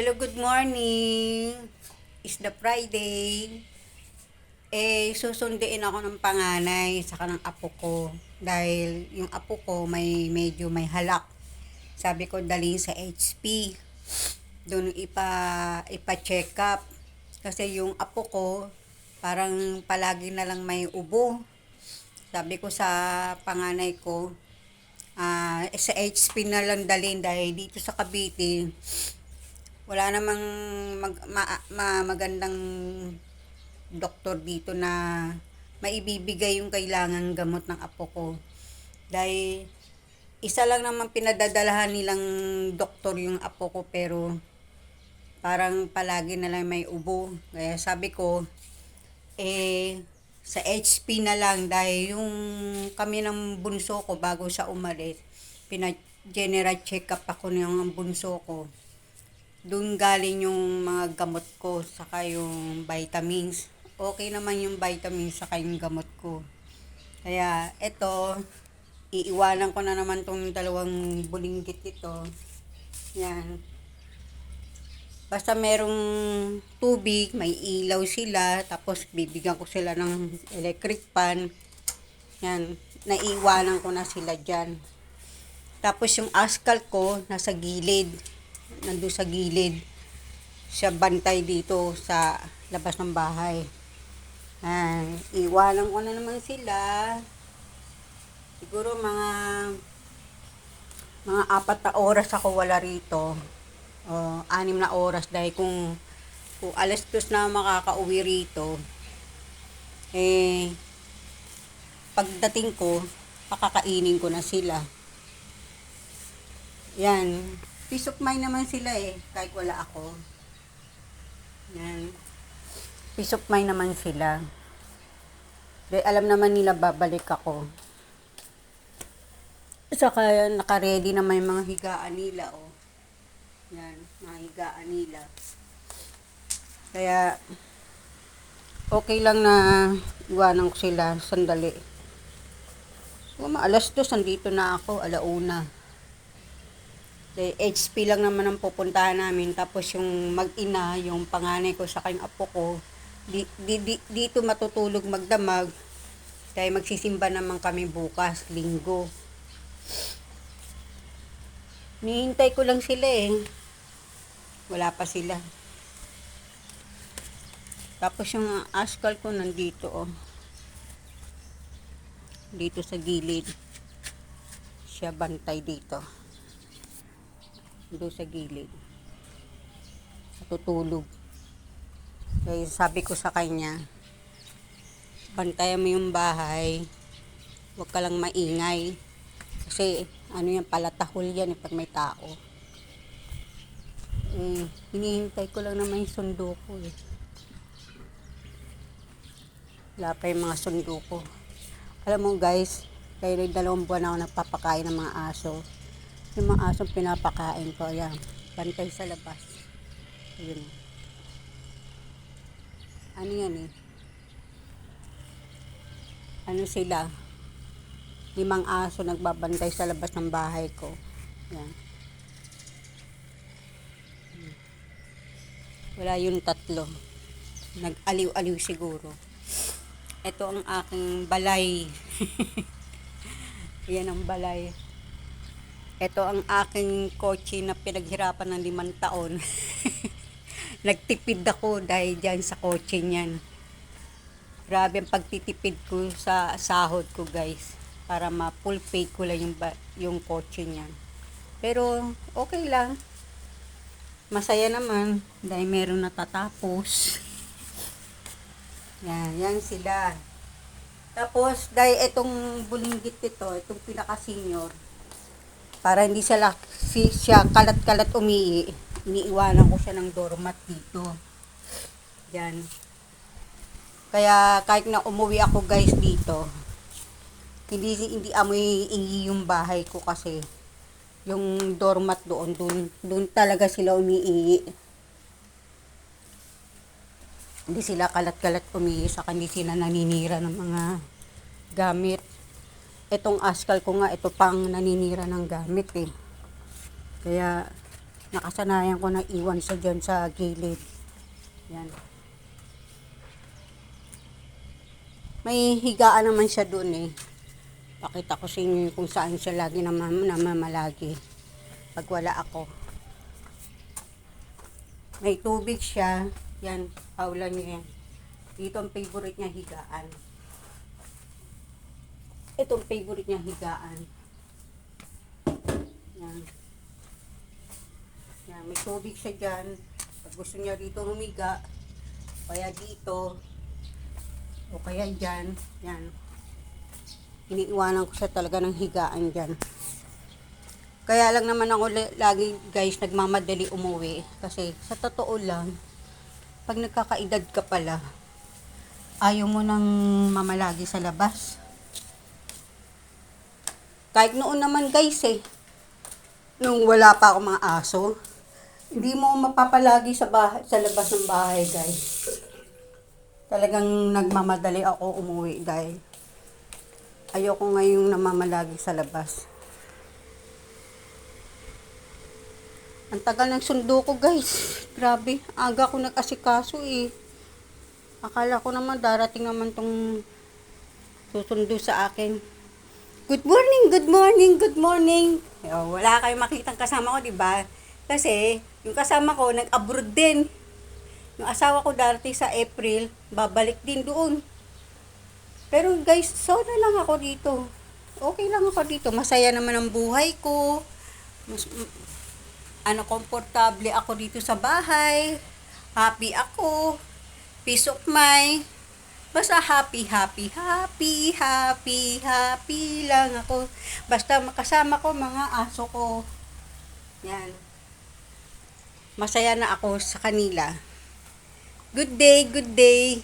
Hello, good morning. It's the Friday. Susunduin ako ng panganay sa kanang apo ko. Dahil yung apo ko medyo may halak. Sabi ko dalhin sa HP. Doon ipa-check up. Kasi yung apo ko parang palagi na lang may ubo. Sabi ko sa panganay ko, sa HP na lang dalhin dahil dito sa Cavite wala namang magandang doktor dito na maibibigay yung kailangan gamot ng apo ko. Dahil isa lang naman pinadadalahan nilang doktor yung apo ko pero parang palagi na lang may ubo. Kaya sabi ko, sa HP na lang dahil yung kami ng bunso ko bago sa umalis, general check-up ako ng bunso ko. Doon galing yung mga gamot ko, saka yung vitamins. Okay naman yung vitamins, saka yung gamot ko. Kaya, eto, iiwanan ko na naman tong dalawang bulinggit ito. Yan. Basta merong tubig, may ilaw sila, tapos bibigyan ko sila ng electric fan. Yan, naiiwanan ko na sila dyan. Tapos yung askal ko, nasa gilid. Nandun sa gilid. Siya bantay dito sa labas ng bahay. Iwanan ko na naman sila. Siguro mga 4 na oras ako wala rito. O 6 na oras dahil kung alas 2 na makakauwi rito, pagdating ko, pakakainin ko na sila. Yan. Peace of mind naman sila kahit wala ako. Yan. Peace of mind naman sila. Dahil alam naman nila babalik ako. Saka naka-ready naman yung mga higaan nila, Yan, mga higaan nila. Kaya, okay lang na iwanan ko sila sandali. So, alas 2, nandito na ako, 1:00. HP lang naman ang pupuntahan namin. Tapos yung mag-ina, yung panganay ko sa kanyang apo ko, dito matutulog magdamag. Dahil magsisimba naman kami bukas, linggo. Nihintay ko lang sila Wala pa sila. Tapos yung askal ko nandito Dito sa gilid. Siya bantay dito. Doon sa gilid. Natutulog. Kaya sabi ko sa kanya, bantayan mo yung bahay. Huwag ka lang maingay. Kasi yan, palatahol yan pag may tao. Hinihintay ko lang naman yung sundo ko Wala pa yung mga sundo ko. Alam mo guys, kaya 2 buwan ako nagpapakain ng mga aso. Yung mga asong pinapakain ko, ayan, bantay sa labas. Ayun. Ano yan Ano sila? 5 aso nagbabantay sa labas ng bahay ko. Ayan. Wala yung 3. Nag-aliw-aliw siguro. Ito ang aking balay. Yan ang balay. Ito ang aking kotse na pinaghirapan ng 5 taon. Nagtipid ako dahil dyan sa kotse niyan. Grabe ang pagtitipid ko sa sahod ko guys. Para ma-full pay ko lang yung kotse niyan. Pero okay lang. Masaya naman dahil meron natatapos. Yan sila. Tapos dahil itong bulinggit itong pinaka-senior, para hindi siya kalat-kalat iniiwanan ko siya ng doormat dito. Yan. Kaya kahit na umuwi ako guys dito, hindi amoy ingi yung bahay ko kasi yung doormat doon talaga sila umiihi. Hindi sila kalat-kalat saka hindi sila naninira ng mga gamit. Itong askal ko nga, ito pang naninira ng gamit Kaya, Nakasanayan ko na iwan sa dyan sa gilid. Yan. May higaan naman siya dun eh. Pakita ko sa inyo kung saan siya lagi namamalagi. Pag wala ako. May tubig siya. Yan, paulan niya yan. Dito ang favorite niya higaan. Itong favorite niya higaan. Yan. Yan, may tubig siya dyan. Pag gusto niya dito humiga, kaya dito, o kaya dyan, yan. Iniiwanan ko siya talaga ng higaan dyan. Kaya lang naman ako lagi guys nagmamadali umuwi. Kasi sa totoo lang, pag nagkakaedad ka pala, ayaw mo nang mamalagi sa labas. Kahit noon naman guys nung wala pa akong mga aso, hindi mo mapapalagi sa labas ng bahay guys. Talagang nagmamadali ako umuwi dahil ayoko ngayong namamalagi sa labas. Ang tagal ng sundo ko guys. Grabe, aga ko nag-asikaso eh. Akala ko naman darating naman tong susundo sa akin. Good morning, good morning, good morning. Wala kayong makitang kasama ko, di ba? Kasi yung kasama ko nag-abroad din. Yung asawa ko darating sa April, babalik din doon. Pero guys, soda lang ako dito. Okay lang ako dito. Masaya naman ang buhay ko. Komportable ako dito sa bahay. Happy ako. Peace of mind. Basta happy lang ako. Basta makasama ko mga aso ko. Yan. Masaya na ako sa kanila. Good day, good day.